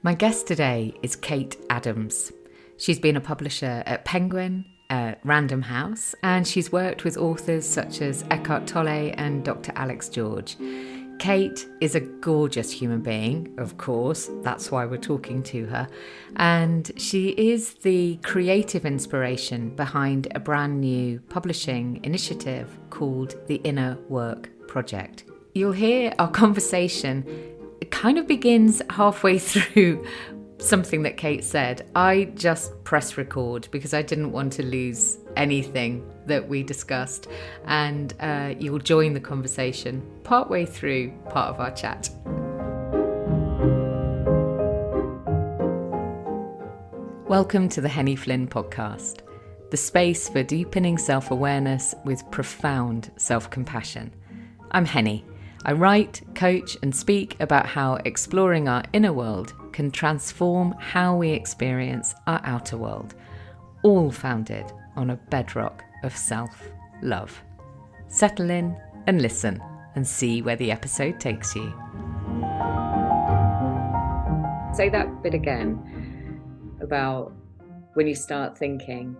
My guest today is Kate Adams. She's been a publisher at Penguin, Random House, and she's worked with authors such as Eckhart Tolle and Dr. Alex George. Kate is a gorgeous human being, of course, that's why we're talking to her, and she is the creative inspiration behind a brand new publishing initiative called the Inner Work Project. You'll hear our conversation. It kind of begins halfway through something that Kate said. I just pressed record because I didn't want to lose anything that we discussed, and you'll join the conversation partway through part of our chat. Welcome to the Henny Flynn podcast, the space for deepening self-awareness with profound self-compassion. I'm Henny. I write, coach, and speak about how exploring our inner world can transform how we experience our outer world, all founded on a bedrock of self-love. Settle in and listen and see where the episode takes you. Say that bit again about when you start thinking.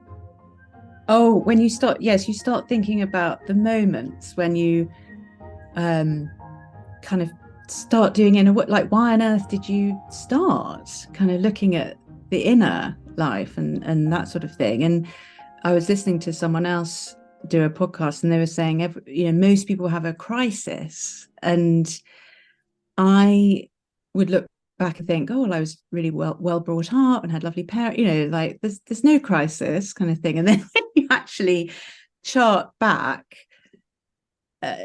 Oh, when you start, yes, you start thinking about the moments when you kind of start doing inner work, like why on earth did you start kind of looking at the inner life and that sort of thing. And I was listening to someone else do a podcast, and they were saying most people have a crisis, and I would look back and think, oh well, I was really well brought up and had lovely parents, like there's no crisis kind of thing. And then when you actually chart back,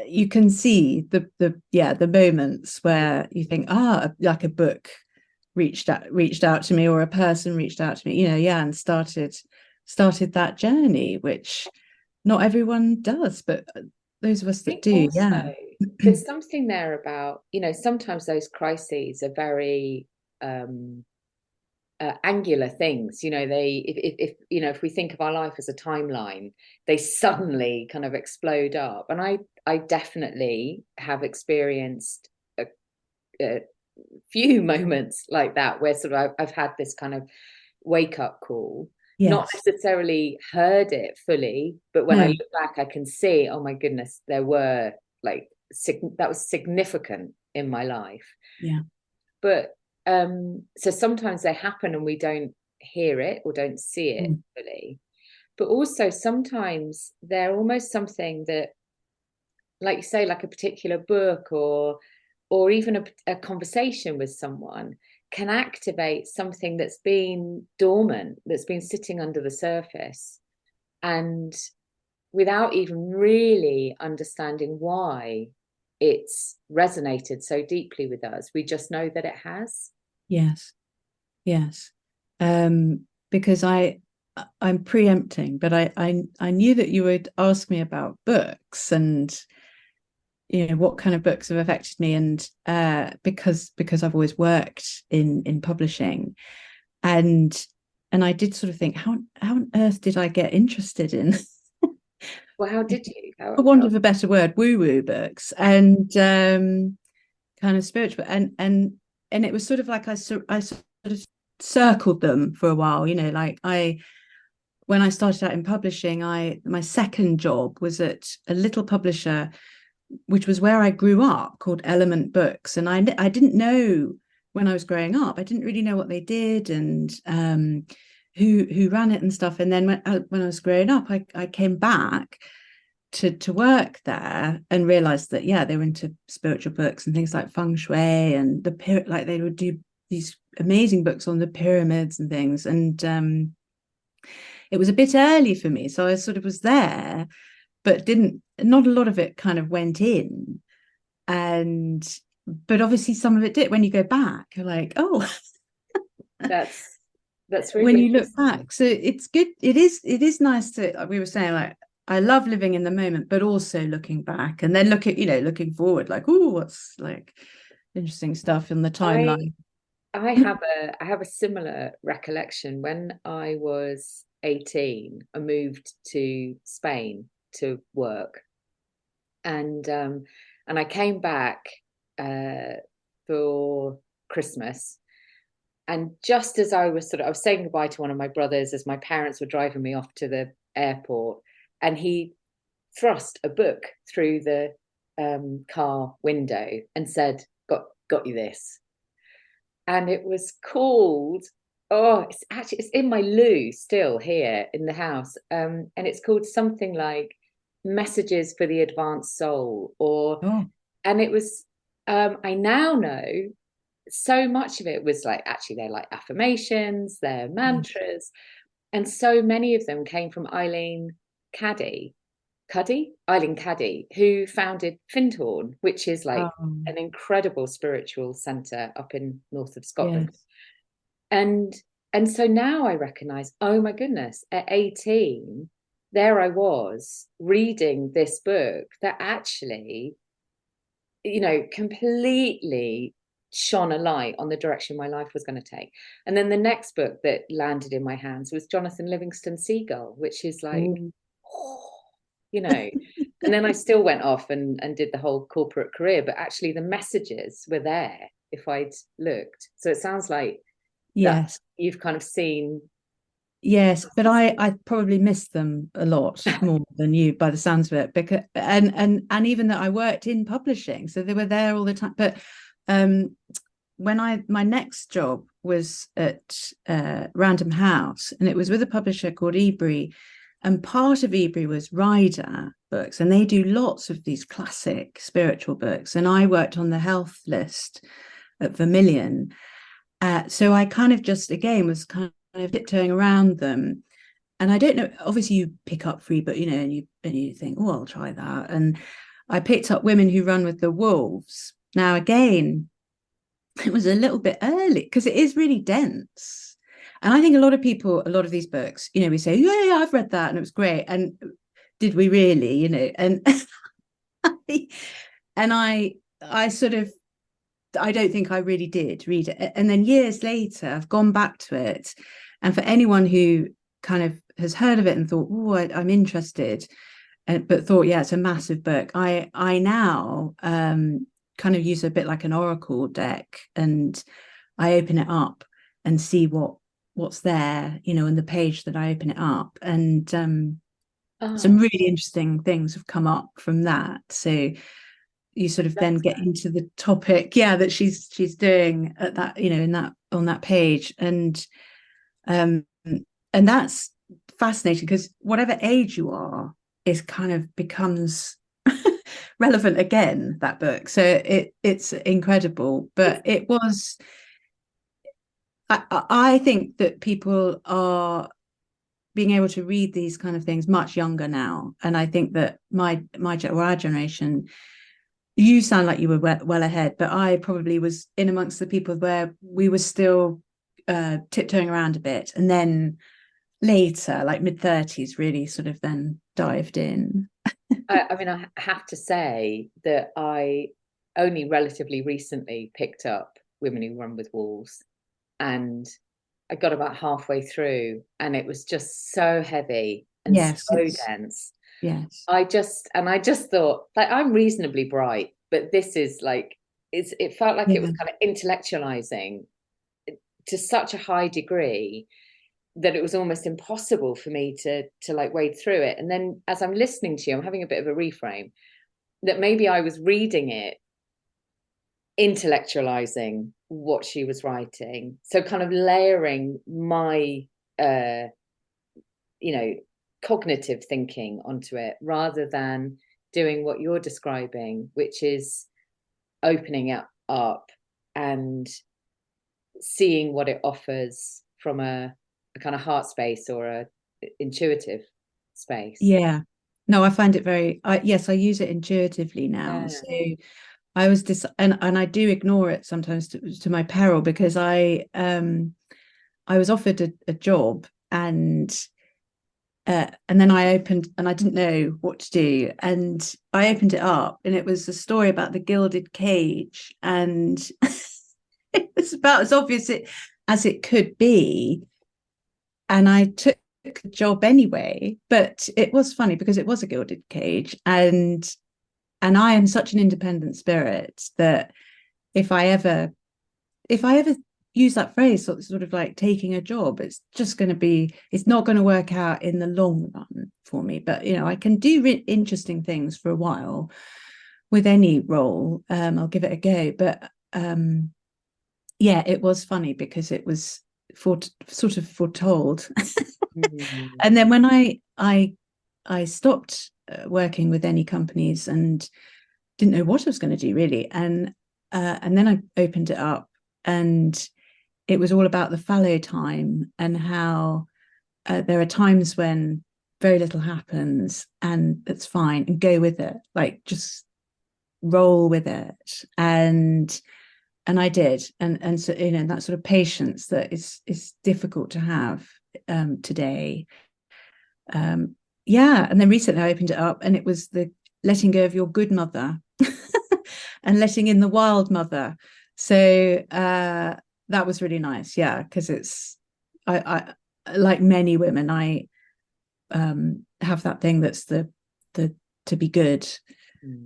you can see the moments where you think, like a book reached out to me, or a person reached out to me, and started that journey, which not everyone does, but those of us that do. Also, there's something there about, sometimes those crises are very angular things. If we think of our life as a timeline, they suddenly kind of explode up. And I definitely have experienced a few moments like that where sort of I've had this kind of wake up call. Yes. Not necessarily heard it fully, but when I look back, I can see, oh my goodness, there were that was significant in my life. Yeah. But so sometimes they happen and we don't hear it or don't see it fully. But also sometimes they're almost something that, like you say, like a particular book or even a conversation with someone can activate something that's been dormant, that's been sitting under the surface. And without even really understanding why it's resonated so deeply with us, we just know that it has. Yes. Because I'm preempting, but I knew that you would ask me about books and what kind of books have affected me, and because I've always worked in publishing, and I did sort of think, how on earth did I get interested in well, how did you, for want of a better word, woo books and kind of spiritual, and it was sort of like I sort of circled them for a while, when I started out in publishing, my second job was at a little publisher, which was where I grew up, called Element Books. And I didn't know, when I was growing up, I didn't really know what they did and who ran it and stuff. And then when I was growing up, I came back to work there and realized that, they were into spiritual books and things like feng shui and like they would do these amazing books on the pyramids and things. And it was a bit early for me. So I sort of was there, but not a lot of it kind of went in. But obviously some of it did. When you go back, you're like, oh, that's really when you look back. So it's good. It is nice to, like we were saying, like, I love living in the moment, but also looking back and then looking forward, like, oh, what's like interesting stuff in the timeline. I have a similar recollection. When I was 18, I moved to Spain to work, and I came back for Christmas, And just as I was saying goodbye to one of my brothers as my parents were driving me off to the airport, and he thrust a book through the car window and said, got you this. And it was called, it's in my loo still here in the house. And it's called something like Messages for the Advanced Soul, and it was, I now know so much of it was like, actually, they're like affirmations, they're mantras. And so many of them came from Eileen Cuddy, who founded Findhorn, which is like an incredible spiritual centre up in north of Scotland. Yes. And so now I recognise, oh my goodness, at 18, there I was reading this book that actually, completely shone a light on the direction my life was going to take. And then the next book that landed in my hands was Jonathan Livingston Seagull, which is like, and then I still went off and did the whole corporate career, but actually the messages were there if I'd looked. So it sounds like, yes, you've kind of seen. Yes, but I probably missed them a lot more than you by the sounds of it, because and even that I worked in publishing, so they were there all the time. But when my next job was at Random House, and it was with a publisher called Ebury, and part of Ebury was Rider Books, and they do lots of these classic spiritual books, and I worked on the health list at Vermilion. So I kind of just, again, was kind of tiptoeing around them. And I don't know, obviously you pick up free, but, and you think, oh, I'll try that. And I picked up Women Who Run with the Wolves. Now, again, it was a little bit early because it is really dense. And I think a lot of these books, we say, yeah, I've read that and it was great. And did we really, and and I sort of, I don't think I really did read it. And then years later, I've gone back to it. And for anyone who kind of has heard of it and thought, oh, I'm interested, but thought, yeah, it's a massive book. I now kind of use a bit like an oracle deck, and I open it up and see what's there, in the page that I open it up. And some really interesting things have come up from that. So you sort of then get into the topic, that she's doing at that, in that, on that page. And that's fascinating, because whatever age you are, it kind of becomes relevant again, that book. So it's incredible. But it was, I think that people are being able to read these kind of things much younger now. And I think that our generation, you sound like you were well ahead, but I probably was in amongst the people where we were still tiptoeing around a bit. And then later, like mid-30s, really sort of then dived in. I mean, I have to say that I only relatively recently picked up Women Who Run with Wolves, and I got about halfway through and it was just so heavy and so dense. Yes. I just thought, like, I'm reasonably bright, but this is like, it felt like it was kind of intellectualizing to such a high degree that it was almost impossible for me to like wade through it. And then as I'm listening to you, I'm having a bit of a reframe that maybe I was reading it intellectualizing what she was writing, so kind of layering my cognitive thinking onto it, rather than doing what you're describing, which is opening it up and seeing what it offers from a kind of heart space or a intuitive space. No, I find it very, yes, I use it intuitively now. So I was and I do ignore it sometimes to my peril, because I was offered a job, and then I opened, and I didn't know what to do, and I opened it up, and it was a story about the gilded cage, and it was about as obvious as it could be, and I took the job anyway. But it was funny because it was a gilded cage, and I am such an independent spirit that if I ever use that phrase, sort of like taking a job. It's not going to work out in the long run for me. But, you know, I can do interesting things for a while with any role. I'll give it a go. But yeah, it was funny because it was sort of foretold. And then when I stopped working with any companies and didn't know what I was going to do really, and then I opened it up, and it was all about the fallow time and how there are times when very little happens, and it's fine, and go with it, like just roll with it. And I did, and so, you know, that sort of patience that is difficult to have today. Yeah, and then recently I opened it up, and it was the letting go of your good mother and letting in the wild mother. So that was really nice, yeah, because it's I like many women, I have that thing that's the to be good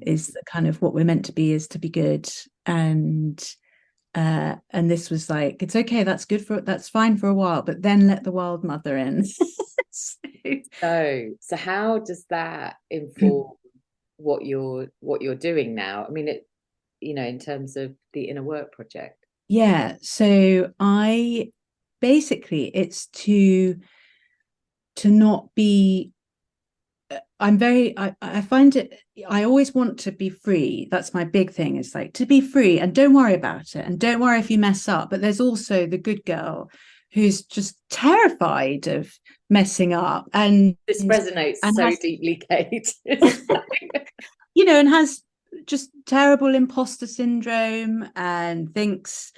is the kind of what we're meant to be, is to be good. And this was like, it's okay, that's fine for a while, but then let the wild mother in. So how does that inform what you're doing now? I mean, it, you know, in terms of the inner work project. Yeah, so I basically, it's to not be, I find it, I always want to be free. That's my big thing. It's like to be free and don't worry about it, and don't worry if you mess up. But there's also the good girl who's just terrified of messing up, and this resonates so deeply, Kate. You know, and has just terrible imposter syndrome, and thinks,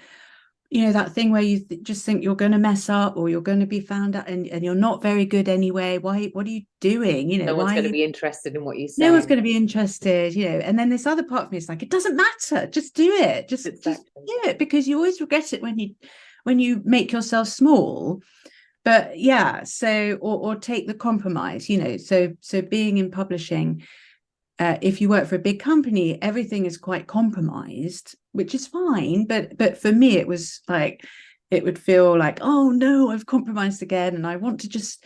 you know, that thing where you just think you're going to mess up, or you're going to be found out, and you're not very good anyway. What are you doing? You know, no one's going to be interested in what you say. No one's going to be interested, you know. And then this other part of me is like, it doesn't matter, just do it, just do it, because you always regret it when you make yourself small. But yeah, so or take the compromise, you know. So being in publishing, if you work for a big company, everything is quite compromised, which is fine. But for me, it was like, it would feel like, oh no, I've compromised again, and I want to just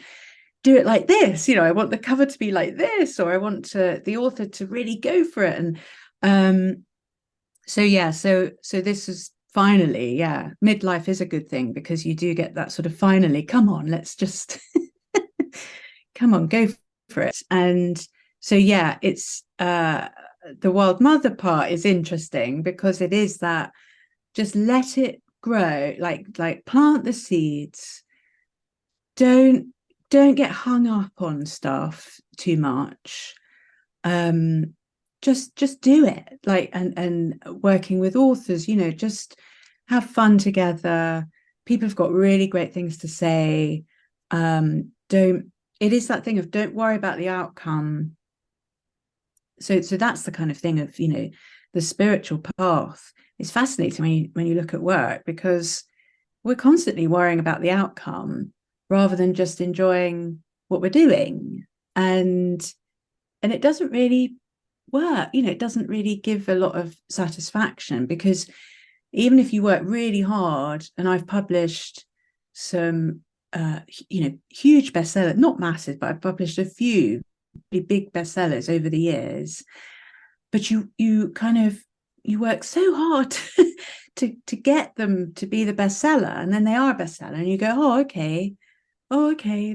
do it like this. You know, I want the cover to be like this, or I want the author to really go for it. And so yeah, so this is finally, yeah, midlife is a good thing, because you do get that sort of finally, come on, let's just come on, go for it. And so yeah, it's the wild mother part is interesting, because it is that, just let it grow, like plant the seeds. Don't get hung up on stuff too much. Just do it, like, and working with authors, you know, just have fun together. People have got really great things to say. It is that thing of don't worry about the outcome. So that's the kind of thing of, you know, the spiritual path. It's fascinating when you look at work, because we're constantly worrying about the outcome rather than just enjoying what we're doing. And it doesn't really work, you know, it doesn't really give a lot of satisfaction, because even if you work really hard, and I've published some you know, huge bestsellers, not massive, but I've published a few big bestsellers over the years, but you kind of, you work so hard to get them to be the bestseller, and then they are a bestseller, and you go, oh okay,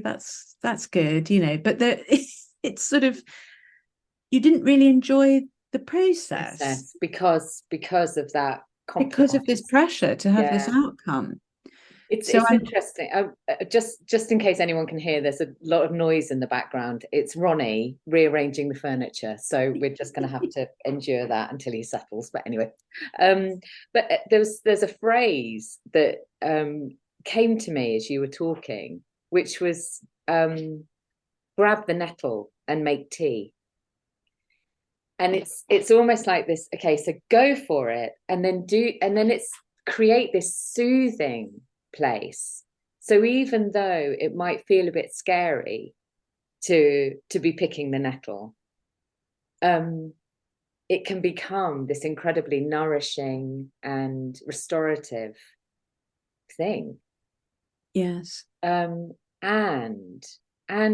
that's good, you know. But it's sort of, you didn't really enjoy the process because of that compromise. Because of this pressure to have this outcome. It's interesting. Just in case anyone can hear, there's a lot of noise in the background. It's Ronnie rearranging the furniture, so we're just going to have to endure that until he settles. But anyway, but there's a phrase that came to me as you were talking, which was grab the nettle and make tea. And it's almost like this. Okay, so go for it, and then it's create this soothing place. So even though it might feel a bit scary to be picking the nettle, it can become this incredibly nourishing and restorative thing. Yes. And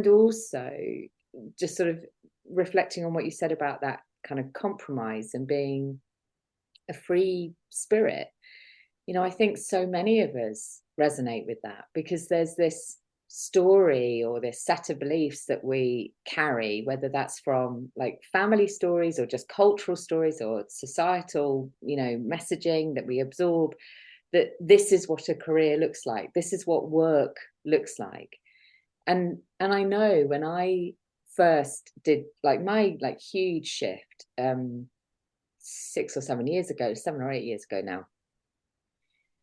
also just sort of reflecting on what you said about that kind of compromise and being a free spirit. I think so many of us resonate with that, because there's this story or this set of beliefs that we carry, whether that's from like family stories or just cultural stories or societal, messaging that we absorb, that this is what a career looks like. This is what work looks like. And I know when I first did like my like huge shift 6 or 7 years ago, 7 or 8 years ago now,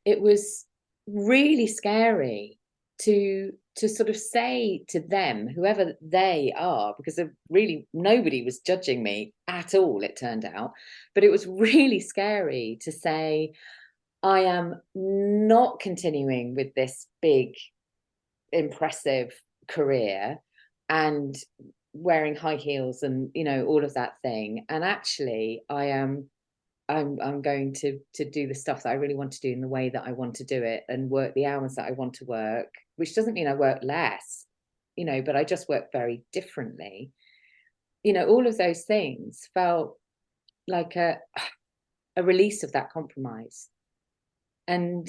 it was really scary to sort of say to them, whoever they are, because really nobody was judging me at all, it turned out, but it was really scary to say, I am not continuing with this big, impressive career and wearing high heels and all of that thing, and actually I'm going to do the stuff that I really want to do in the way that I want to do it, and work the hours that I want to work, which doesn't mean I work less, but I just work very differently. All of those things felt like a release of that compromise. And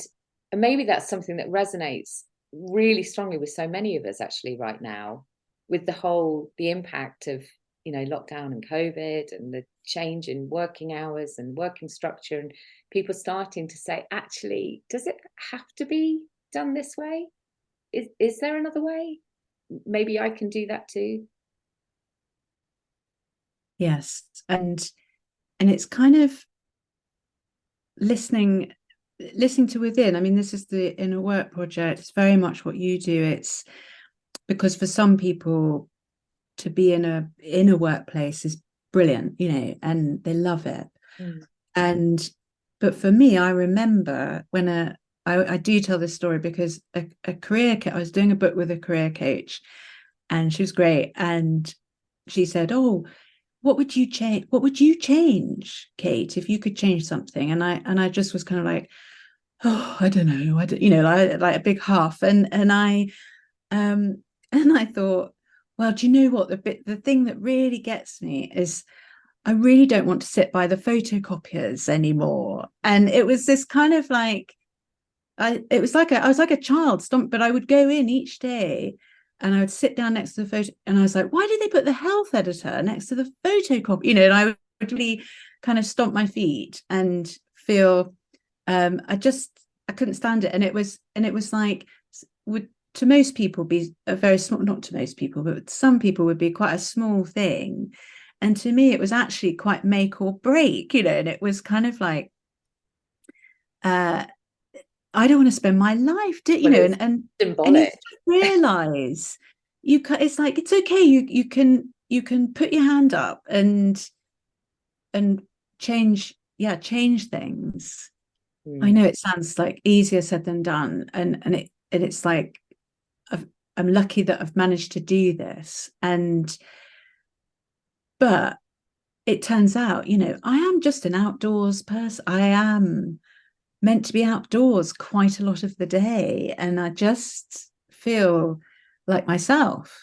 maybe that's something that resonates really strongly with so many of us actually right now, with the impact of lockdown and COVID and the change in working hours and working structure, and people starting to say, actually, does it have to be done this way? Is there another way? Maybe I can do that too. Yes. And it's kind of listening to within. I mean, this is the inner work project. It's very much what you do. It's because for some people to be in a workplace is brilliant, and they love it. But for me, I remember when I do tell this story because I was doing a book with a career coach, and she was great, and she said, "Oh, what would you change? What would you change, Kate, if you could change something?" And I just was kind of like, "Oh, I don't know. Like a big huff." And I thought, well, do you know what, the thing that really gets me is I really don't want to sit by the photocopiers anymore. And it was this kind of like, I was like a child, but I would go in each day and I would sit down next to the photo, and I was like, why did they put the health editor next to the photocopy? And I would really kind of stomp my feet and feel I couldn't stand it. And it was like, would to most people be a very small, not to most people, but some people would be quite a small thing. And to me, it was actually quite make or break, and it was kind of like, I don't want to spend my life, and you realize it's like, it's okay. You can put your hand up and change things. I know it sounds like easier said than done. And it's like, I'm lucky that I've managed to do this. But it turns out, I am just an outdoors person. I am meant to be outdoors quite a lot of the day, and I just feel like myself.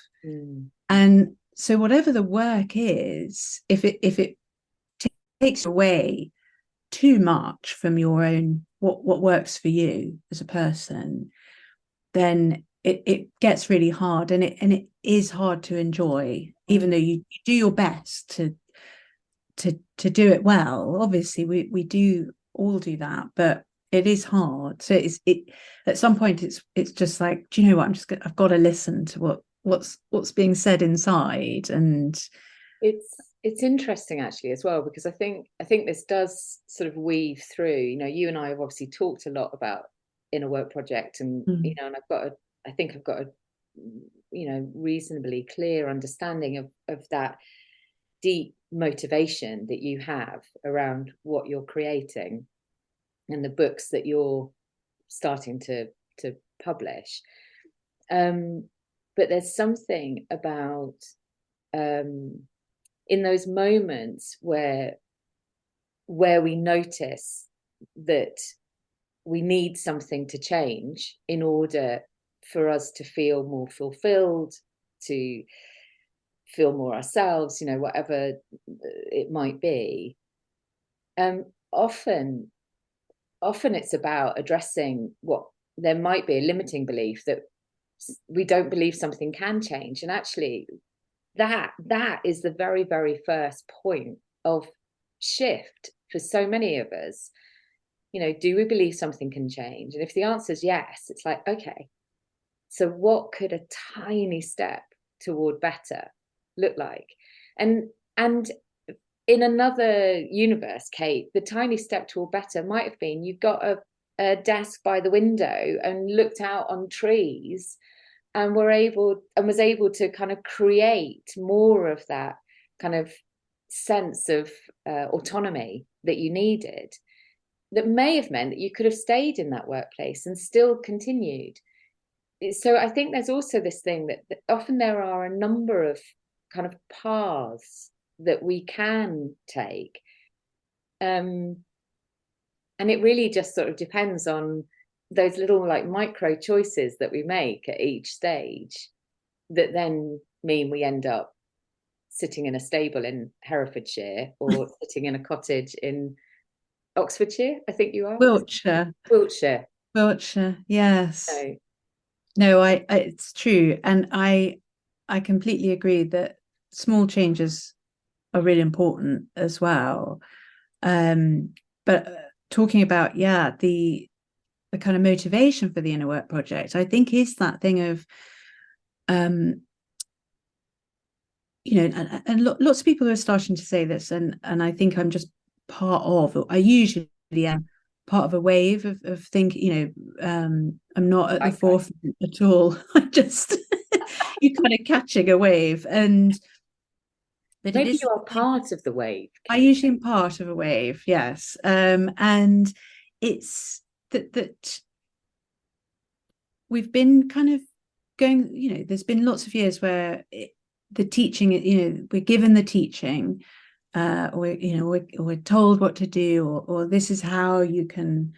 And so whatever the work is, if it takes away too much from your own what works for you as a person, then it gets really hard, and it is hard to enjoy, even though you do your best to do it well. Obviously we do all do that, but it is hard. So it at some point it's just like, do you know what, I've got to listen to what's being said inside. And it's interesting actually as well, because I think this does sort of weave through, you and I have obviously talked a lot about inner work project, and and I think I've got a reasonably clear understanding of that deep motivation that you have around what you're creating and the books that you're starting to publish. But there's something about in those moments where we notice that we need something to change in order for us to feel more fulfilled, to feel more ourselves, whatever it might be. Often it's about addressing what there might be a limiting belief that we don't believe something can change. And actually, that is the very, very first point of shift for so many of us. Do we believe something can change? And if the answer is yes, it's like, okay, so what could a tiny step toward better look like? And in another universe, Kate, the tiny step toward better might have been you've got a desk by the window and looked out on trees and was able to kind of create more of that kind of sense of autonomy that you needed. That may have meant that you could have stayed in that workplace and still continued. So I think there's also this thing that often there are a number of kind of paths that we can take. And it really just sort of depends on those little like micro choices that we make at each stage that then mean we end up sitting in a stable in Herefordshire or sitting in a cottage in Oxfordshire, I think you are. Wiltshire, yes. So, no, it's true, and I completely agree that small changes are really important as well. But talking about the kind of motivation for the Inner Work project, I think is that thing of and lots of people are starting to say this, and I think I'm just I usually am part of a wave of thinking, I'm not at the forefront at all. I just you're kind of catching a wave, and but maybe you are part of the wave, Kate. I usually am part of a wave, yes. And it's that we've been kind of going, there's been lots of years where the teaching, we're given the teaching, we're told what to do, or this is how you can,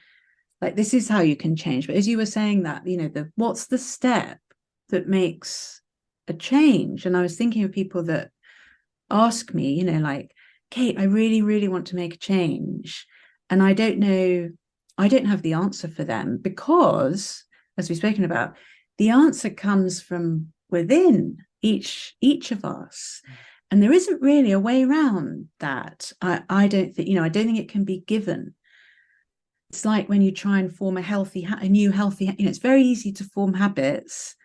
change. But as you were saying that, what's the step that makes a change? And I was thinking of people that ask me, like, Kate, I really, really want to make a change. And I don't have the answer for them, because, as we've spoken about, the answer comes from within each of us. And there isn't really a way around that. I don't think, I don't think it can be given. It's like when you try and form a new healthy, it's very easy to form habits,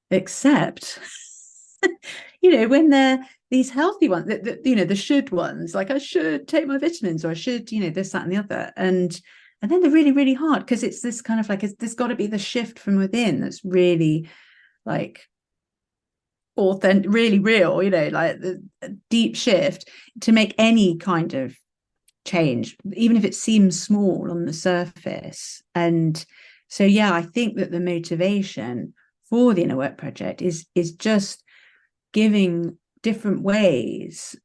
except, when they're these healthy ones, the should ones, like I should take my vitamins, or I should, this, that, and the other. And then they're really, really hard, because it's this kind of like, there's got to be the shift from within that's really like authentic, really real, like the deep shift to make any kind of change, even if it seems small on the surface. And so, I think that the motivation for the Inner Work project is just giving different ways,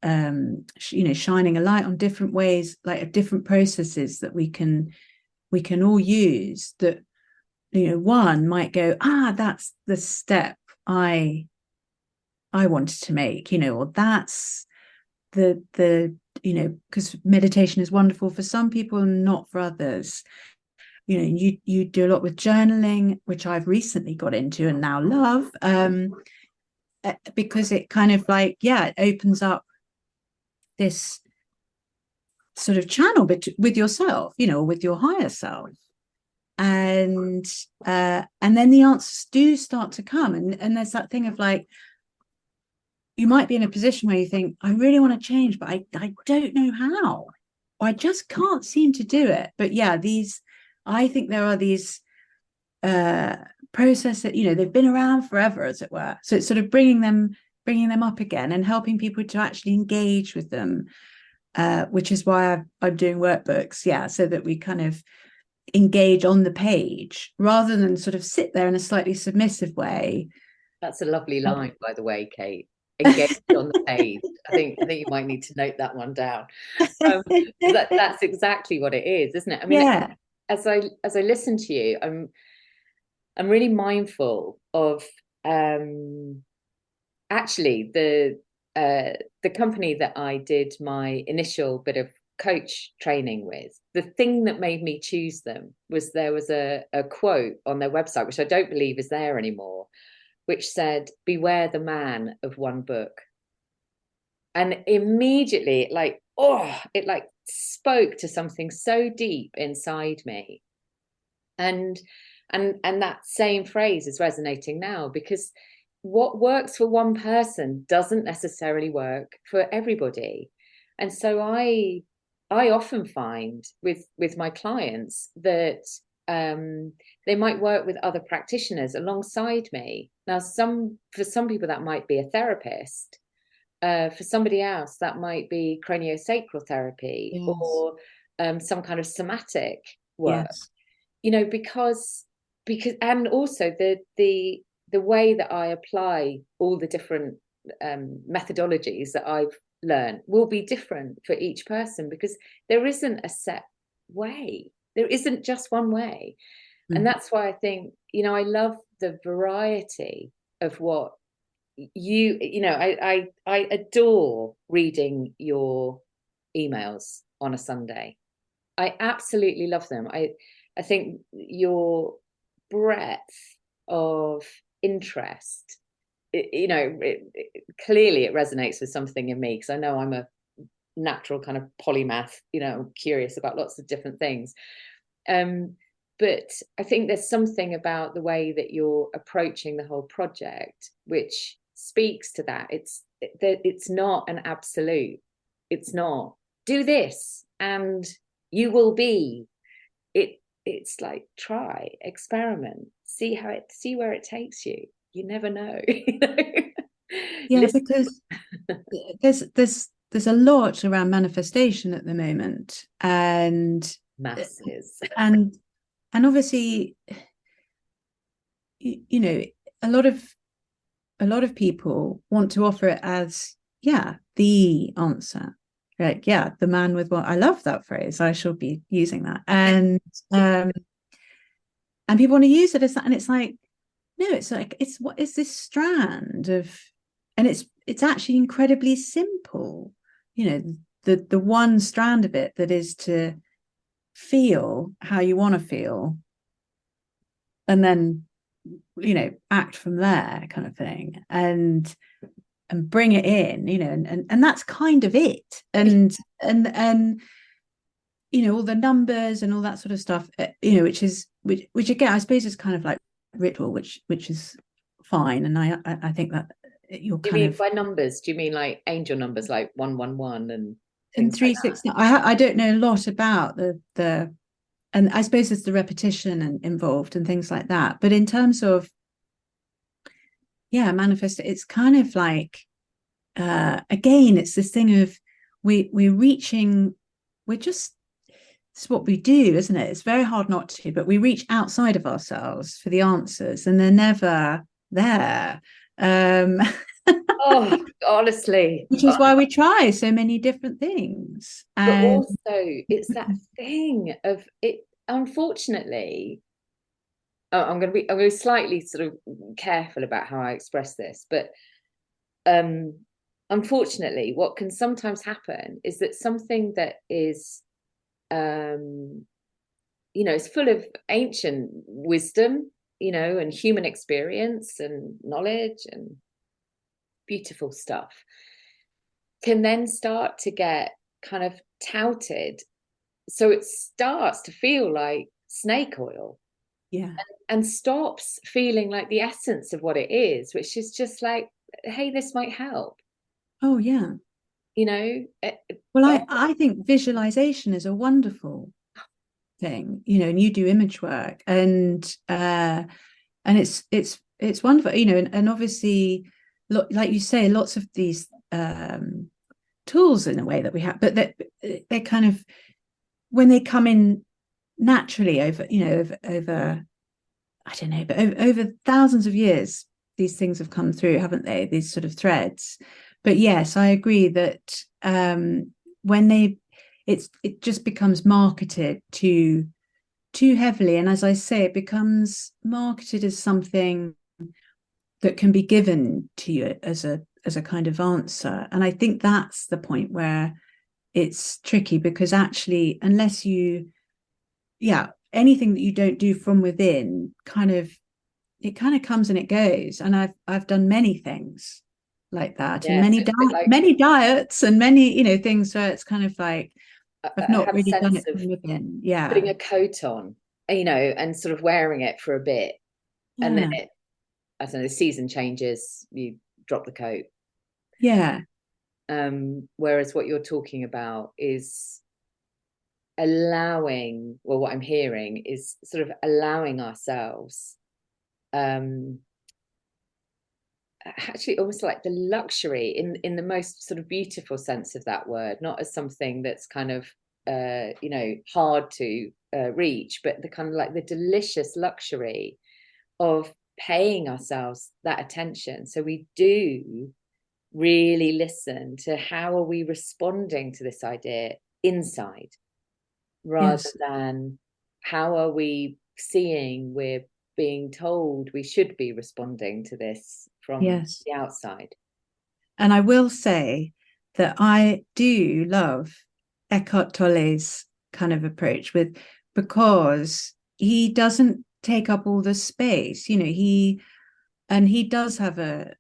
shining a light on different ways, like different processes that we can all use, that, one might go, that's the step I wanted to make, or that's the because meditation is wonderful for some people and not for others. You do a lot with journaling, which I've recently got into and now love, because it kind of like, it opens up this sort of channel with yourself, with your higher self. And then the answers do start to come. And there's that thing of like, you might be in a position where you think, I really want to change, but I don't know how. Or I just can't seem to do it. But I think there are these processes that, they've been around forever, as it were. So it's sort of bringing them up again and helping people to actually engage with them, which is why I'm doing workbooks, so that we kind of engage on the page rather than sort of sit there in a slightly submissive way. That's a lovely line, by the way, Kate. Engaged on the page. I think you might need to note that one down. That's exactly what it is, isn't it? I mean, as I listen to you, I'm really mindful of actually the company that I did my initial bit of coach training with. The thing that made me choose them was there was a quote on their website, which I don't believe is there anymore, which said, "Beware the man of one book." And immediately it like spoke to something so deep inside me. And that same phrase is resonating now, because what works for one person doesn't necessarily work for everybody. And so I often find with my clients that they might work with other practitioners alongside me. Now, for some people that might be a therapist. For somebody else, that might be craniosacral therapy, Yes. or some kind of somatic work. Yes. Because and also the way that I apply all the different methodologies that I've learned will be different for each person, because there isn't a set way. There isn't just one way. And that's why I think, I love the variety of what I adore reading your emails on a Sunday. I absolutely love them. I think your breadth of interest, clearly it resonates with something in me, because I know I'm a natural kind of polymath, curious about lots of different things. But I think there's something about the way that you're approaching the whole project which speaks to that. It's not an absolute. It's not do this and you will be. It's like try, experiment, see where it takes you. You never know. Yeah, because there's a lot around manifestation at the moment, and masses. and obviously, a lot of people want to offer it as the answer. Right? Yeah, the man with one. I love that phrase. I shall be using that. And people want to use it as that, and it's like, no, it's like, it's what is this strand of, and it's actually incredibly simple. The one strand of it that is to feel how you want to feel, and then act from there, kind of thing, and bring it in, and that's kind of it. And all the numbers and all that sort of stuff, which again, I suppose is kind of like ritual, which is fine. And I think that you're kind of, by numbers, do you mean like angel numbers, like 111 and 369? I don't know a lot about the and I suppose it's the repetition and involved and things like that. But in terms of manifest, it's kind of like again, it's this thing of we're reaching, it's what we do, isn't it? It's very hard not to, but we reach outside of ourselves for the answers, and they're never there. Oh, honestly, which is why we try so many different things. But also, it's that thing of it. Unfortunately, I'm going to be slightly sort of careful about how I express this, but unfortunately, what can sometimes happen is that something that is it's full of ancient wisdom, and human experience and knowledge and beautiful stuff, can then start to get kind of touted. So it starts to feel like snake oil. Yeah. And stops feeling like the essence of what it is, which is just like, hey, this might help. Oh, yeah. Well, I think visualization is a wonderful thing, and you do image work, and it's wonderful, and obviously, like you say, lots of these tools in a way that we have, but they're kind of, when they come in naturally over I don't know, but over thousands of years, these things have come through, haven't they? These sort of threads. But yes, I agree that when it just becomes marketed to too heavily, and as I say, it becomes marketed as something that can be given to you as a kind of answer. And I think that's the point where it's tricky, because actually, unless you, anything that you don't do from within, it kind of comes and it goes. And I've done many things like that, and Yeah, so it's a bit like, many diets and many, things where it's kind of like I've I not have a really done sense it of from within. Yeah. putting a coat on, and sort of wearing it for a bit, and then Yeah. I don't know, the season changes, you drop the coat. Yeah. Whereas what you're talking about is allowing, well, what I'm hearing is sort of allowing ourselves, actually almost like the luxury in the most sort of beautiful sense of that word, not as something that's kind of hard to reach, but the kind of like the delicious luxury of paying ourselves that attention. So we do really listen to how are we responding to this idea inside, rather Yes. than how are we seeing we're being told we should be responding to this from Yes. the outside. And I will say that I do love Eckhart Tolle's kind of approach, because he doesn't take up all the space. He does have a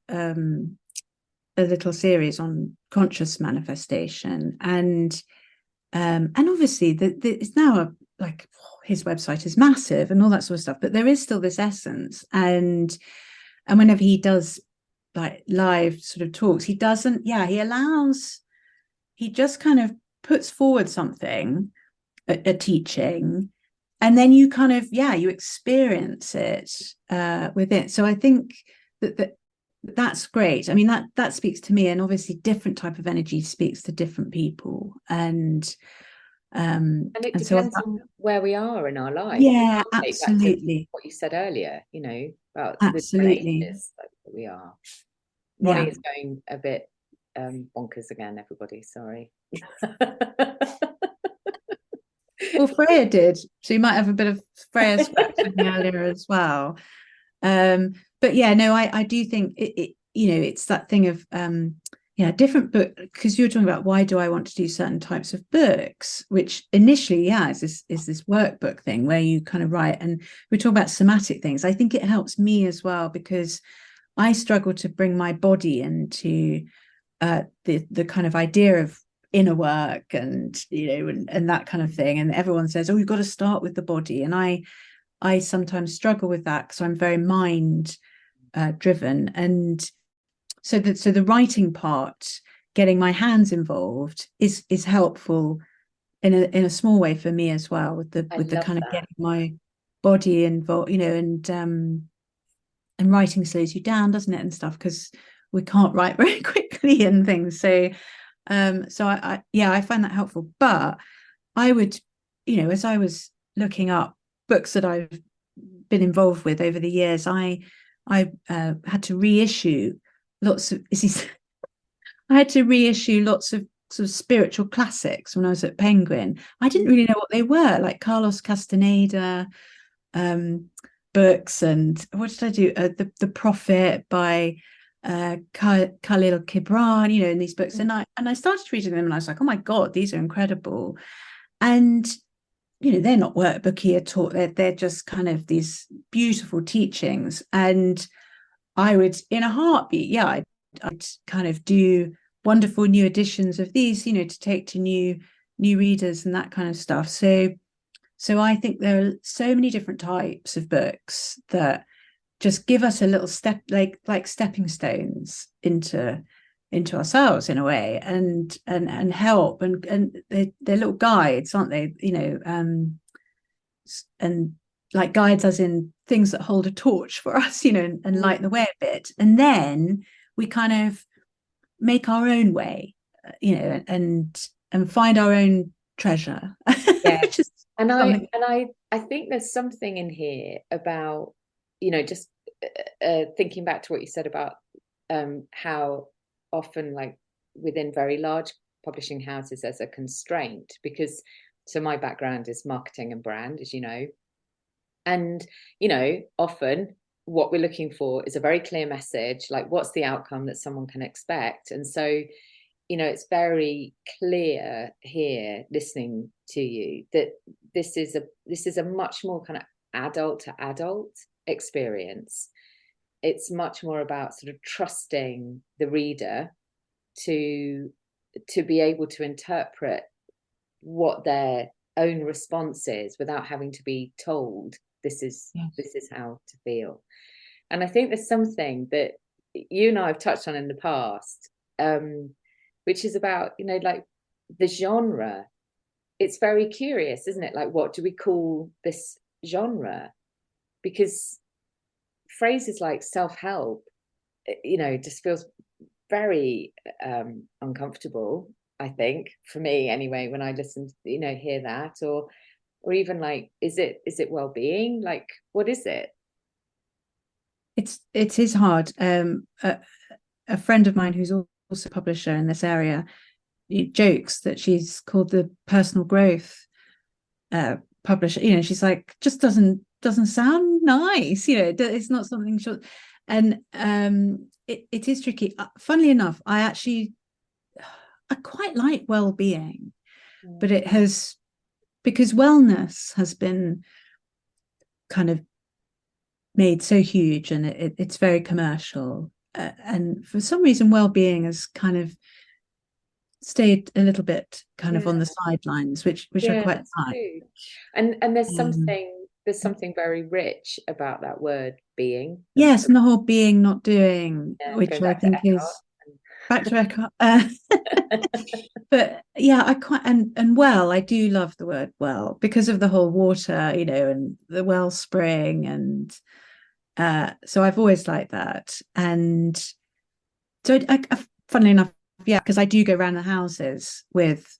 little series on conscious manifestation, and obviously it's now like his website is massive and all that sort of stuff, but there is still this essence, and whenever he does like live sort of talks, he doesn't, he just kind of puts forward something, a teaching, and then you kind of, you experience it with it. So I think that's great. I mean, that speaks to me, and obviously different type of energy speaks to different people, And it so depends on where we are in our life. yeah, Take back to absolutely, what you said earlier, about the different absolutely, ages that we are. Ronnie yeah. is going a bit bonkers again, everybody, sorry. Well, Freya did, so you might have a bit of Freya scratching earlier as well. But yeah, no, I do think it's that thing of different book, because you were talking about why do I want to do certain types of books, which initially is this workbook thing where you kind of write, and we talk about somatic things. I think it helps me as well, because I struggle to bring my body into the kind of idea of inner work, and and that kind of thing, and everyone says, oh, you've got to start with the body, and I sometimes struggle with that, because I'm very mind driven, and so the writing part, getting my hands involved, is helpful in a small way for me as well, with I the love kind of that. getting my body involved, and writing slows you down, doesn't it, and stuff, because we can't write very quickly and things. So I find that helpful. But I would, as I was looking up books that I've been involved with over the years, I had to reissue lots of I had to reissue lots of sort of spiritual classics when I was at Penguin. I didn't really know what they were, like Carlos Castaneda books, and what did I do? The Prophet by Khalil Gibran, in these books, and I started reading them, and I was like, oh my god, these are incredible. And they're not workbooky at all. They're just kind of these beautiful teachings. And I would, in a heartbeat, I'd kind of do wonderful new editions of these, to take to new readers and that kind of stuff. So I think there are so many different types of books that just give us a little step, like stepping stones into ourselves in a way, and help, and they're little guides, aren't they? And like guides as in things that hold a torch for us, and light the way a bit, and then we kind of make our own way, and find our own treasure. Yeah. Just And something. I think there's something in here about, just thinking back to what you said about how often, like within very large publishing houses, there's a constraint, because so my background is marketing and brand, as you know. And, you know, often what we're looking for is a very clear message, like what's the outcome that someone can expect. And so, you know, it's very clear here listening to you that this is a much more kind of adult to adult experience. It's much more about sort of trusting the reader to be able to interpret what their own response is without having to be told this is how to feel. And I think there's something that you and I have touched on in the past, which is about, you know, like the genre. It's very curious, isn't it? Like, what do we call this genre? Because phrases like self-help, you know, just feels very uncomfortable, I think, for me anyway, when I listen, you know, hear that, or even like, is it well-being? Like, what is it? It is hard. A friend of mine who's also a publisher in this area jokes that she's called the personal growth publisher. You know, she's like, just doesn't sound nice. You know, it's not something short. And it is tricky. Funnily enough, I quite like well-being, but it has, because wellness has been kind of made so huge and it's very commercial, and for some reason well-being has kind of stayed a little bit kind of on the sidelines, which I quite like. And there's something very rich about that word being. Yes, and the whole being not doing, which I think is back to Eckhart. But yeah, I quite, and well, I do love the word well because of the whole water, you know, and the wellspring, and so I've always liked that. And so funnily enough, yeah, because I do go around the houses with,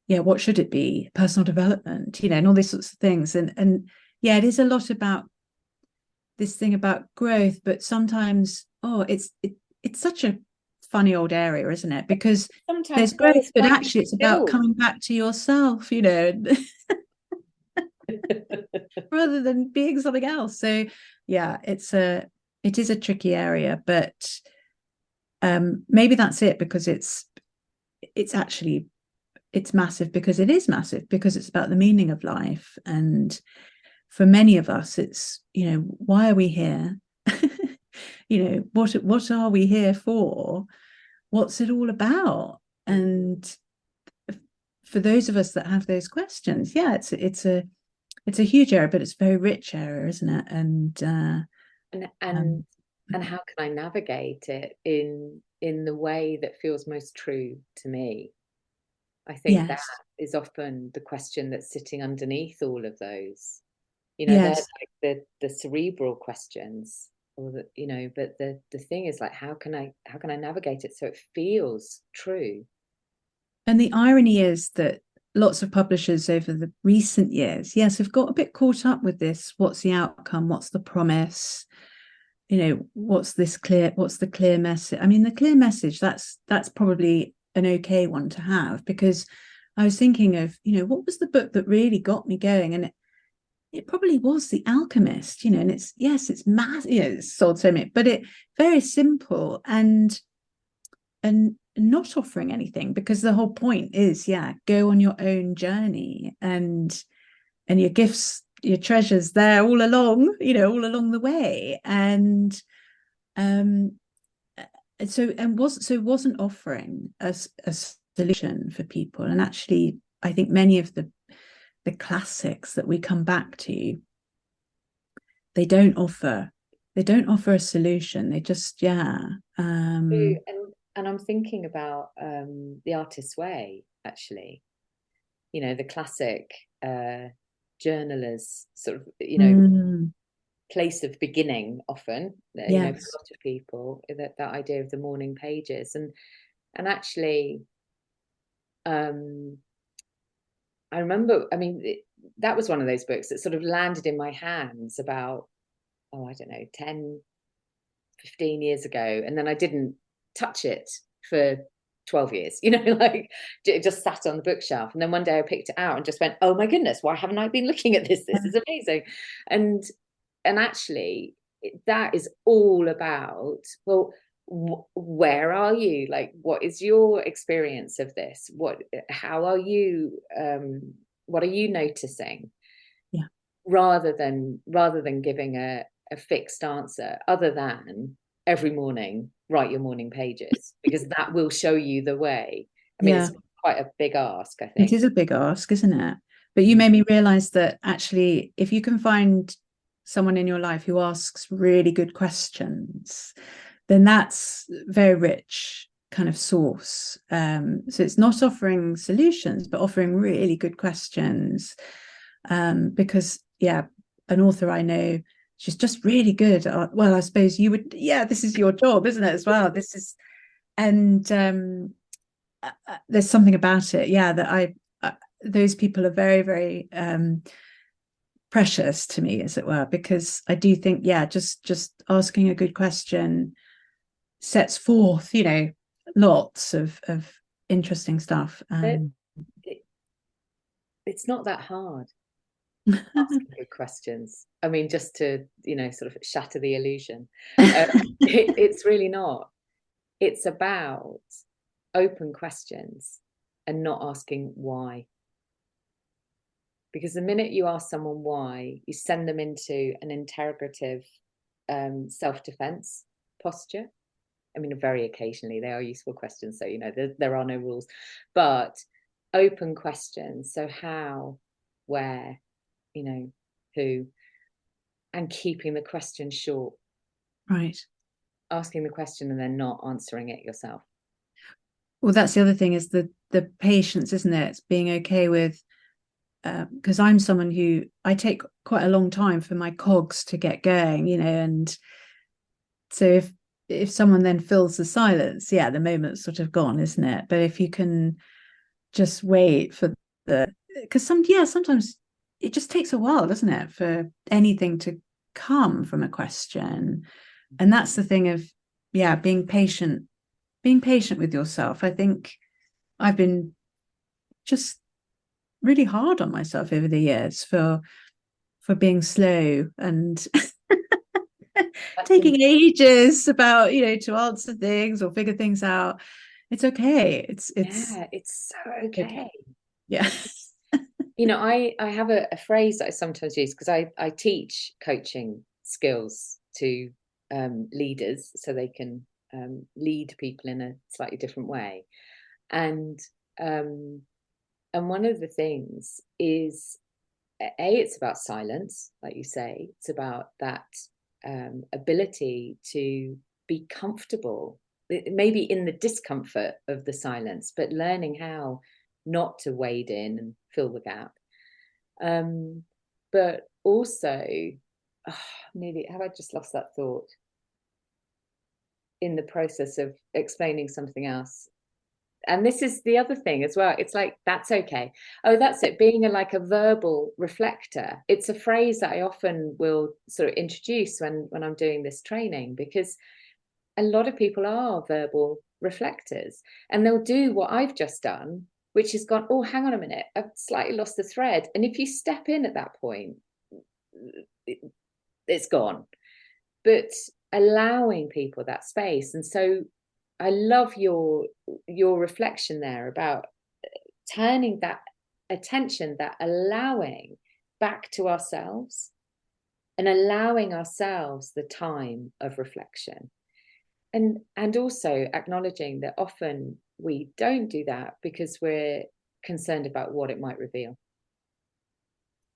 yeah, what should it be? Personal development, you know, and all these sorts of things. And yeah, it is a lot about this thing about growth, but sometimes, it's such a funny old area, isn't it? Because sometimes there's growth, but actually it's about coming back to yourself, you know, rather than being something else. So yeah, it is a tricky area, but maybe that's it, because it's actually, it's massive because it is massive, because it's about the meaning of life. And for many of us, it's, you know, why are we here? You know, what are we here for? What's it all about? And for those of us that have those questions, yeah, it's a huge area, but it's a very rich area, isn't it? And how can I navigate it in the way that feels most true to me? I think that is often the question that's sitting underneath all of those. You know, they're like the cerebral questions, or the, you know, but the thing is, like, how can I navigate it so it feels true? And the irony is that lots of publishers over the recent years, have got a bit caught up with this. What's the outcome? What's the promise? You know, what's the clear message? I mean, the clear message, that's probably an okay one to have, because I was thinking of, you know, what was the book that really got me going? And it probably was The Alchemist, you know, and it's massive, you know, it's sold so many, but it very simple and not offering anything, because the whole point is, go on your own journey, and your gifts, your treasures there all along, you know, all along the way. And wasn't offering a solution for people. And actually, I think many of the classics that we come back to, they don't offer a solution. They just and I'm thinking about The Artist's Way, actually, you know, the classic journalist sort of, you know, place of beginning, often, you know, for a lot of people, that idea of the morning pages. And actually, I remember, I mean, that was one of those books that sort of landed in my hands about, I don't know, 10, 15 years ago. And then I didn't touch it for 12 years, you know, like it just sat on the bookshelf. And then one day I picked it out and just went, oh my goodness, why haven't I been looking at this? This is amazing. And actually that is all about, well, where are you? Like, what is your experience of this? How are you, what are you noticing? Yeah. Rather than giving a fixed answer, other than every morning write your morning pages, because that will show you the way. I mean, it's quite a big ask, I think. It is a big ask, isn't it? But you made me realize that actually, if you can find someone in your life who asks really good questions, then that's very rich kind of source. So it's not offering solutions, but offering really good questions. Because an author I know, she's just really good at, well, I suppose you would, this is your job, isn't it, as well? This is, and there's something about it, that those people are very, very precious to me, as it were, because I do think, just asking a good question sets forth, lots of interesting stuff. It's not that hard. Asking good questions. I mean, just to, sort of shatter the illusion. It's really not. It's about open questions and not asking why. Because the minute you ask someone why, you send them into an interrogative self-defense posture. I mean, very occasionally they are useful questions, so there are no rules, but open questions. So how, where, who, and keeping the question short. Right. Asking the question and then not answering it yourself. Well, that's the other thing, is the patience, isn't it? It's being okay with, because I'm someone who, I take quite a long time for my cogs to get going, and so if someone then fills the silence, the moment's sort of gone, isn't it? But if you can just wait for because sometimes it just takes a while, doesn't it, for anything to come from a question. And that's the thing of being patient with yourself. I think I've been just really hard on myself over the years for being slow and taking ages about to answer things or figure things out. It's okay. It's so okay. Yeah. I have a phrase that I sometimes use, because I teach coaching skills to leaders so they can lead people in a slightly different way. And one of the things is, it's about silence, like you say. It's about that ability to be comfortable, maybe in the discomfort of the silence, but learning how not to wade in and fill the gap. But also, nearly, have I just lost that thought in the process of explaining something else? And this is the other thing as well. It's like, that's okay. Oh, that's it. Being a verbal reflector. It's a phrase that I often will sort of introduce when I'm doing this training, because a lot of people are verbal reflectors, and they'll do what I've just done, which has gone, oh, hang on a minute, I've slightly lost the thread. And if you step in at that point, it's gone. But allowing people that space. And so I love your reflection there about turning that attention, that allowing, back to ourselves, and allowing ourselves the time of reflection. And also acknowledging that often we don't do that because we're concerned about what it might reveal.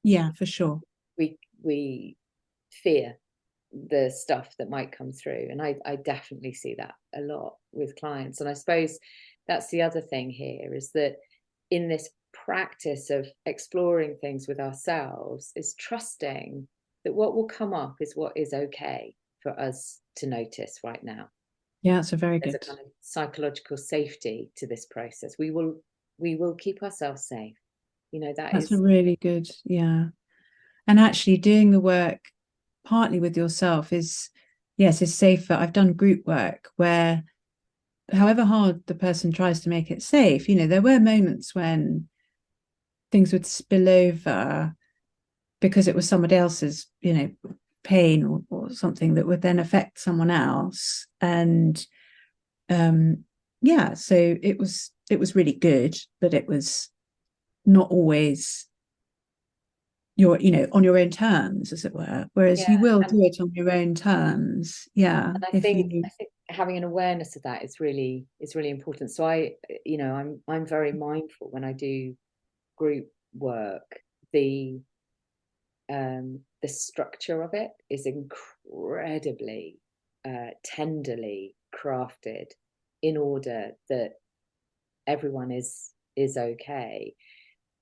Yeah, for sure. We fear the stuff that might come through, and I definitely see that a lot with clients. And I suppose that's the other thing here, is that in this practice of exploring things with ourselves, is trusting that what will come up is what is okay for us to notice right now. Yeah, it's a very There's good, a kind of psychological safety to this process. We will keep ourselves safe. That's a really good, And actually doing the work partly with yourself is safer. I've done group work where however hard the person tries to make it safe, there were moments when things would spill over because it was somebody else's, pain or something that would then affect someone else. And so it was really good that it was not always on your own terms, as it were, whereas you will do it on your own terms. And I think having an awareness of that is really important. So I'm very mindful when I do group work. The structure of it is incredibly tenderly crafted in order that everyone is okay.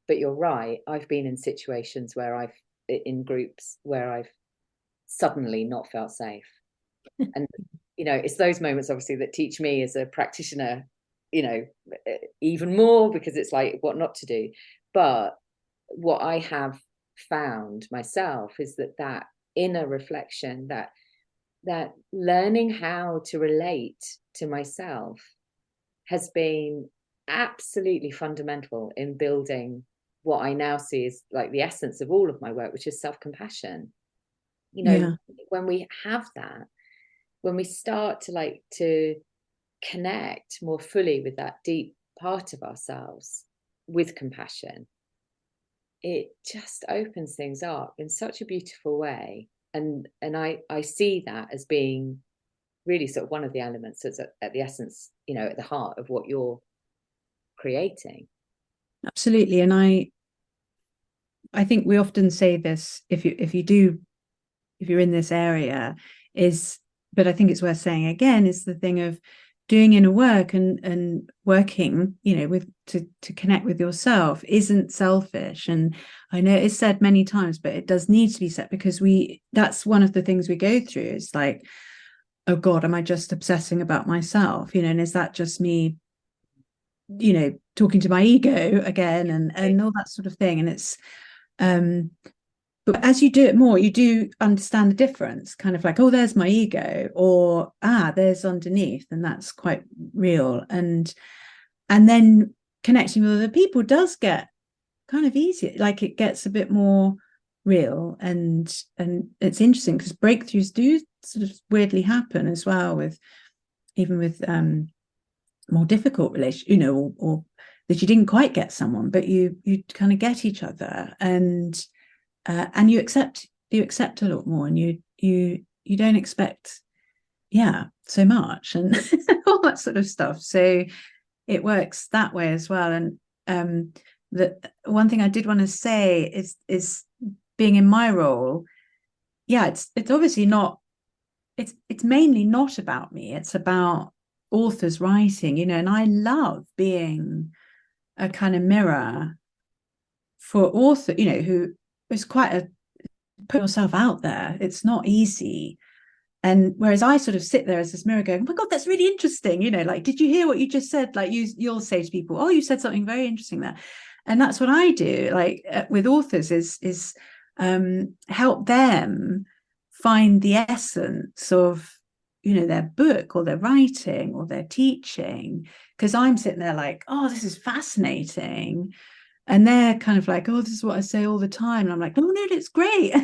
But you're right, I've been in situations where in groups where I've suddenly not felt safe. And it's those moments obviously that teach me as a practitioner, even more, because it's like what not to do. But what I have found myself is that inner reflection, that learning how to relate to myself has been absolutely fundamental in building what I now see as like the essence of all of my work, which is self-compassion. When we have that, when we start to connect more fully with that deep part of ourselves with compassion, it just opens things up in such a beautiful way. And I see that as being really sort of one of the elements that's at the essence, at the heart of what you're creating. Absolutely. And I think we often say this, if you're in this area, but I think it's worth saying again, is the thing of doing inner work and working, with to connect with yourself isn't selfish. And I know it's said many times, but it does need to be said, because that's one of the things we go through. It's like, oh God, am I just obsessing about myself? And is that just me, talking to my ego again and all that sort of thing? And it's but as you do it more, you do understand the difference, kind of like, oh, there's my ego, or there's underneath, and that's quite real. And then connecting with other people does get kind of easier, like it gets a bit more real. And it's interesting because breakthroughs do sort of weirdly happen as well, with more difficult relations, or that you didn't quite get someone, but you kind of get each other, and you accept a lot more, and you don't expect so much, and all that sort of stuff. So it works that way as well. And the one thing I did want to say is being in my role, it's obviously not, it's mainly not about me, it's about authors writing, and I love being a kind of mirror for author, who is quite a put yourself out there. It's not easy. And whereas I sort of sit there as this mirror going, oh my God, that's really interesting. Like, did you hear what you just said? Like you'll say to people, oh, you said something very interesting there. And that's what I do, like with authors, is help them find the essence of, their book or their writing or their teaching. Because I'm sitting there like, oh, this is fascinating. And they're kind of like, oh, this is what I say all the time. And I'm like, oh, no, it's great.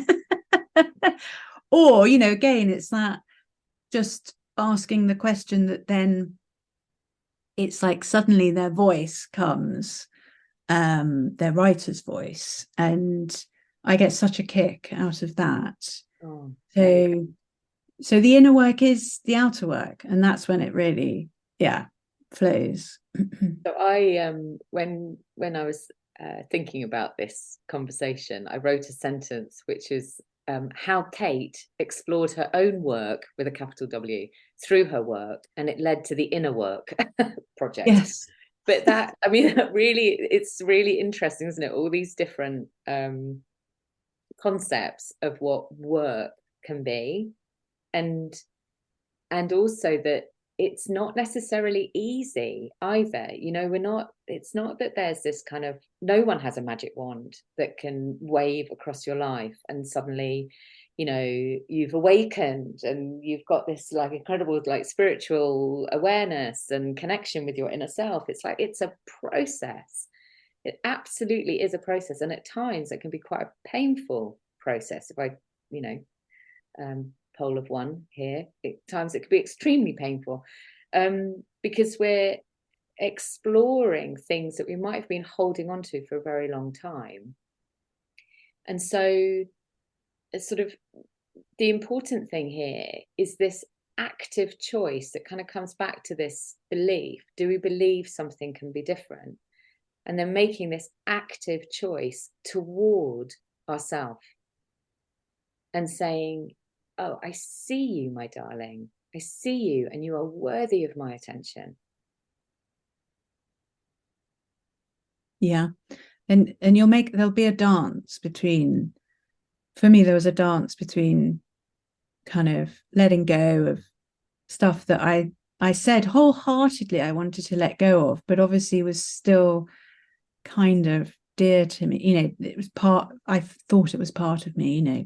Or, again, it's that just asking the question that then it's like suddenly their voice comes, their writer's voice. And I get such a kick out of that. Oh, so the inner work is the outer work. And that's when it really, flows. So I, when I was thinking about this conversation, I wrote a sentence which is how Kate explored her own work with a capital W through her work, and it led to the inner work project. Yes. But that, I mean, really, it's really interesting, isn't it? All these different concepts of what work can be, and also that it's not necessarily easy either. It's not that there's this kind of, no one has a magic wand that can wave across your life and suddenly you know, you've awakened and you've got this like incredible like spiritual awareness and connection with your inner self. It's like, it's a process. It absolutely is a process, and at times it can be quite a painful process. If I, you know, pole of one here, at times it could be extremely painful, because we're exploring things that we might have been holding on to for a very long time. And so it's sort of, the important thing here is this active choice that kind of comes back to this belief. Do we believe something can be different? And then making this active choice toward ourselves and saying, oh, I see you, my darling. I see you, and you are worthy of my attention. Yeah. And there'll be a dance between, for me, there was a dance between kind of letting go of stuff that I said wholeheartedly I wanted to let go of, but obviously was still kind of dear to me. You know, it was I thought it was part of me, you know,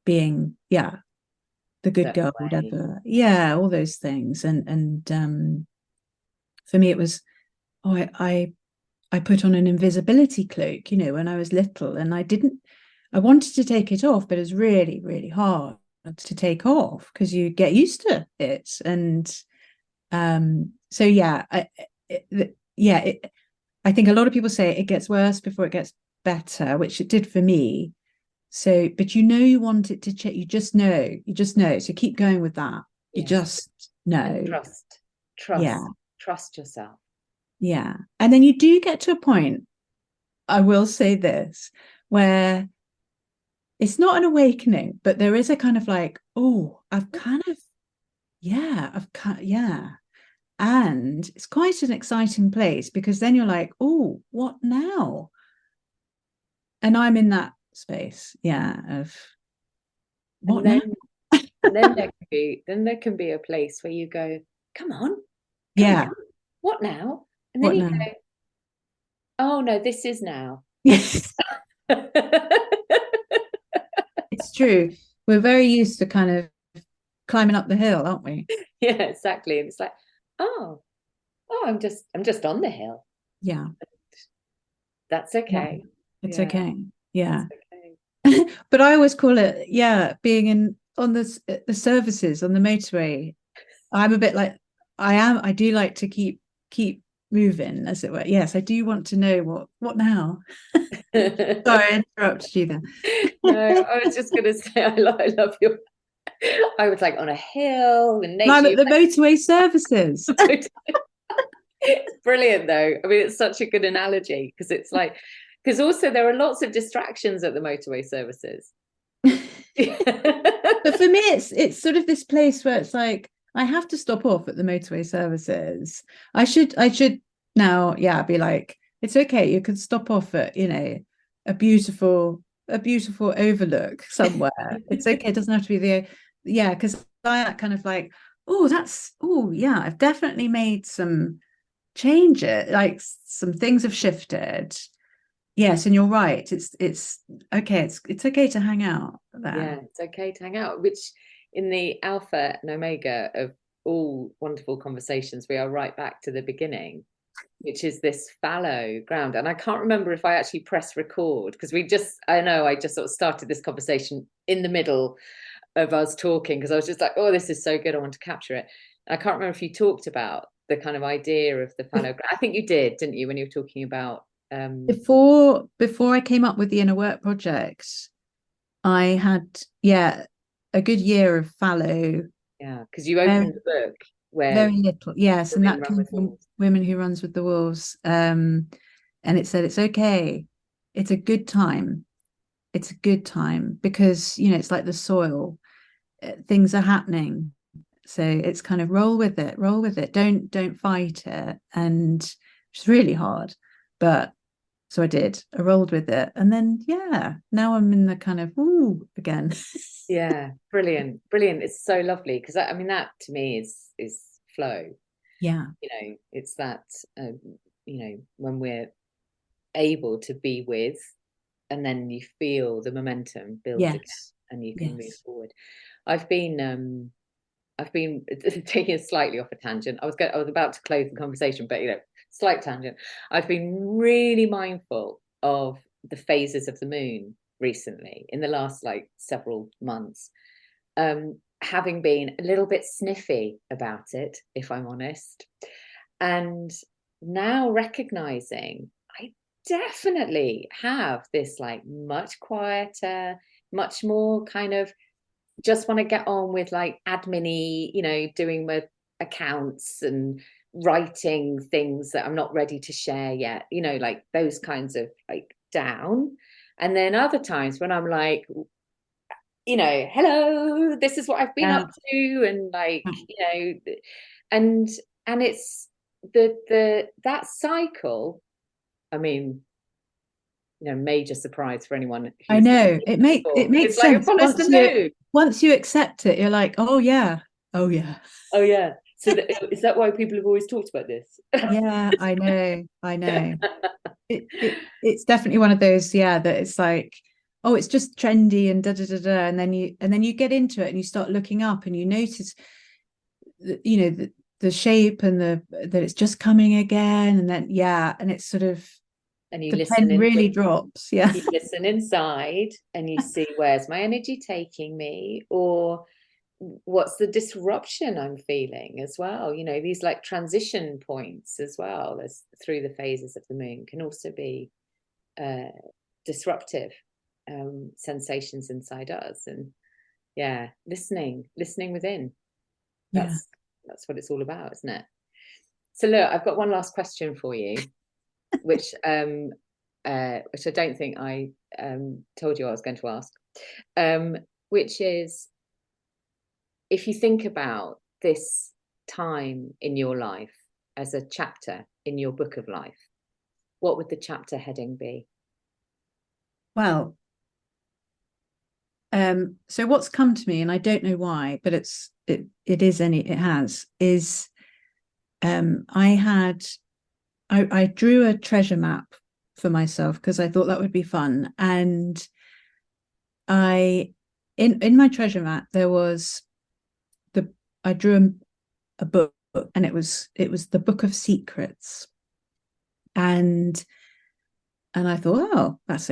being, yeah, the good girl, whatever. Yeah, all those things. And for me, it was, oh, I put on an invisibility cloak, you know, when I was little, and I wanted to take it off, but it was really, really hard to take off because you get used to it. And so, yeah, I think a lot of people say it gets worse before it gets better, which it did for me. So, but you know, you want it to change. You just know. So keep going with that. You just know. And Yeah. Trust yourself. Yeah. And then you do get to a point, I will say this, where it's not an awakening, but there is a kind of like, oh, yeah. And it's quite an exciting place, because then you're like, oh, what now? And I'm in that space, of what now? And then there can be a place where you go, come on, yeah. What now? And then you go, oh no, this is now. Yes. It's true. We're very used to kind of climbing up the hill, aren't we? Yeah, exactly. And it's like, oh, I'm just on the hill. Yeah. That's okay. It's okay. Yeah. Okay. But I always call it, being on the services on the motorway. I'm a bit like, I do like to keep moving, as it were. Yes, I do want to know what now. Sorry, I interrupted you there. No, I was just going to say, I love your. I was like on a hill and nature. I'm at the motorway services. It's brilliant, though. I mean, it's such a good analogy, because it's like, because also there are lots of distractions at the motorway services. But for me, it's sort of this place where it's like, I have to stop off at the motorway services. I should now, be like, it's okay. You can stop off at, you know, a beautiful overlook somewhere. It's okay. It doesn't have to be because I kind of like, I've definitely made some changes. Like some things have shifted. Yes, and you're right. It's okay. It's okay to hang out there. Yeah, it's okay to hang out, which in the alpha and omega of all wonderful conversations, we are right back to the beginning, which is this fallow ground. And I can't remember if I actually pressed record, because I just sort of started this conversation in the middle of us talking, because I was just like, oh, this is so good, I want to capture it. And I can't remember if you talked about the kind of idea of the fallow ground. I think you did, didn't you, when you were talking about before I came up with the inner work project, I had a good year of fallow. Yeah, because you opened the book where very little, yes, and that came from Women Who Runs with the Wolves, and it said it's okay, it's a good time, because, you know, it's like the soil, things are happening, so it's kind of roll with it, don't fight it. And it's really hard, but so I rolled with it, and then now I'm in the kind of again. Yeah, brilliant. It's so lovely, because I mean, that to me is flow. Yeah, you know, it's that when we're able to be with, and then you feel the momentum build again, and you can move forward. I've been taking it slightly off a tangent. I was about to close the conversation, but slight tangent. I've been really mindful of the phases of the moon recently, in the last several months, having been a little bit sniffy about it, if I'm honest, and now recognizing I definitely have this much quieter, much more kind of just want to get on with admin-y, doing my accounts and writing things that I'm not ready to share yet, those kinds of down. And then other times when I'm hello, this is what I've been up to, and and it's that cycle. I mean, major surprise for anyone. I know it makes sense. Once you accept it, you're like, oh yeah. So is that why people have always talked about this? Yeah, I know. It's definitely one of those, that it's like, oh, it's just trendy and da da da da, and then you get into it and you start looking up and you notice the shape and that it's just coming again, and then and it's sort of, and you the pen really drops. You listen inside and you see, where's my energy taking me, or what's the disruption I'm feeling as well. These transition points as well as through the phases of the moon can also be disruptive sensations inside us. And listening within, that's what it's all about, isn't it? So look, I've got one last question for you, which I don't think I told you I was going to ask, which is, if you think about this time in your life as a chapter in your book of life, what would the chapter heading be? Well, so what's come to me, and I don't know why, but I drew a treasure map for myself because I thought that would be fun. And in my treasure map, there was I drew a book, and it was the Book of Secrets. And I thought, oh, that's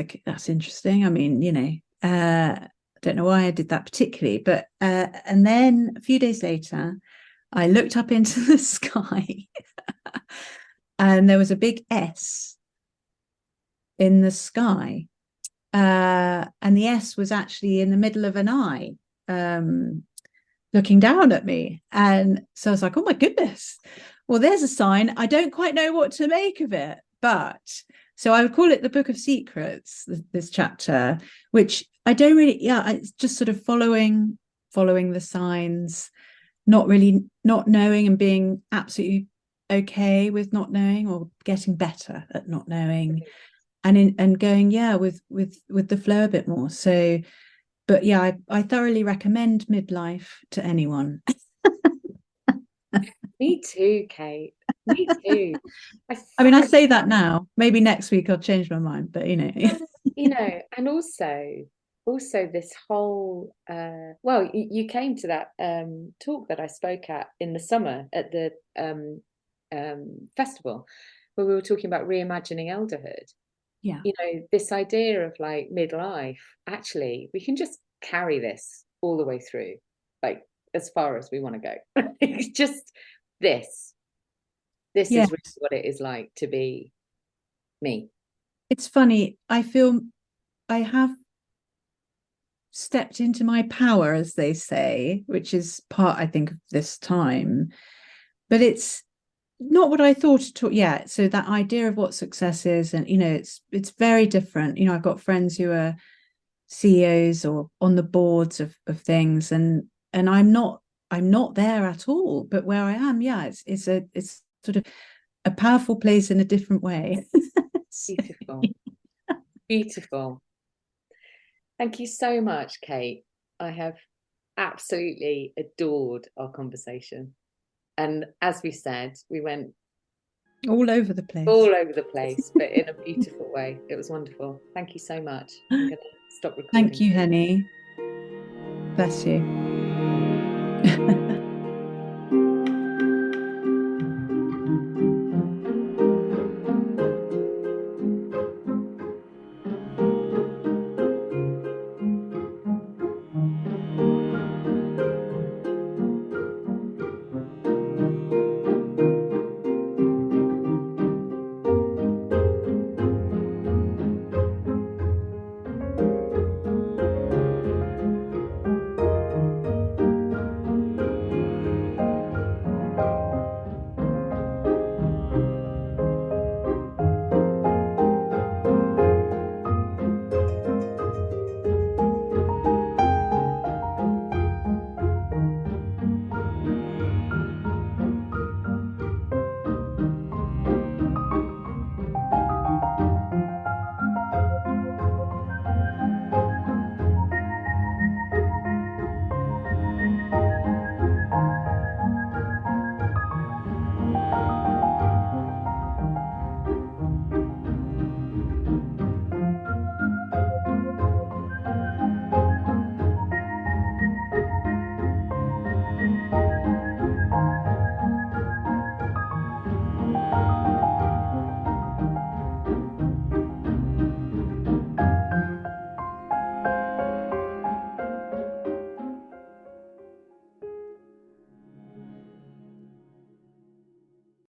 interesting. I mean, I don't know why I did that particularly, but and then a few days later, I looked up into the sky and there was a big S in the sky, and the S was actually in the middle of an eye, looking down at me. And so I was like, oh my goodness, well, there's a sign. I don't quite know what to make of it, but so I would call it the Book of Secrets, this chapter, which I don't really, it's just sort of following the signs, not knowing, and being absolutely okay with not knowing, or getting better at not knowing, and going with the flow a bit more. So, but I thoroughly recommend midlife to anyone. Me too, Kate. Me too. I mean, I say that now. Maybe next week I'll change my mind, but and also this whole well, you came to that talk that I spoke at in the summer at the festival, where we were talking about reimagining elderhood. This idea of midlife, actually we can just carry this all the way through, as far as we want to go. It's just this is really what it is like to be me. It's funny, I feel I have stepped into my power, as they say, which is part, I think, of this time, but it's not what I thought at all. So that idea of what success is, and it's very different. I've got friends who are CEOs or on the boards of things, and I'm not there at all. But where I am, it's sort of a powerful place in a different way. Beautiful. Thank you so much, Kate. I have absolutely adored our conversation. And as we said, we went all over the place, but in a beautiful way. It was wonderful. Thank you so much. I'm going to stop recording. Thank you, Henny. Bless you.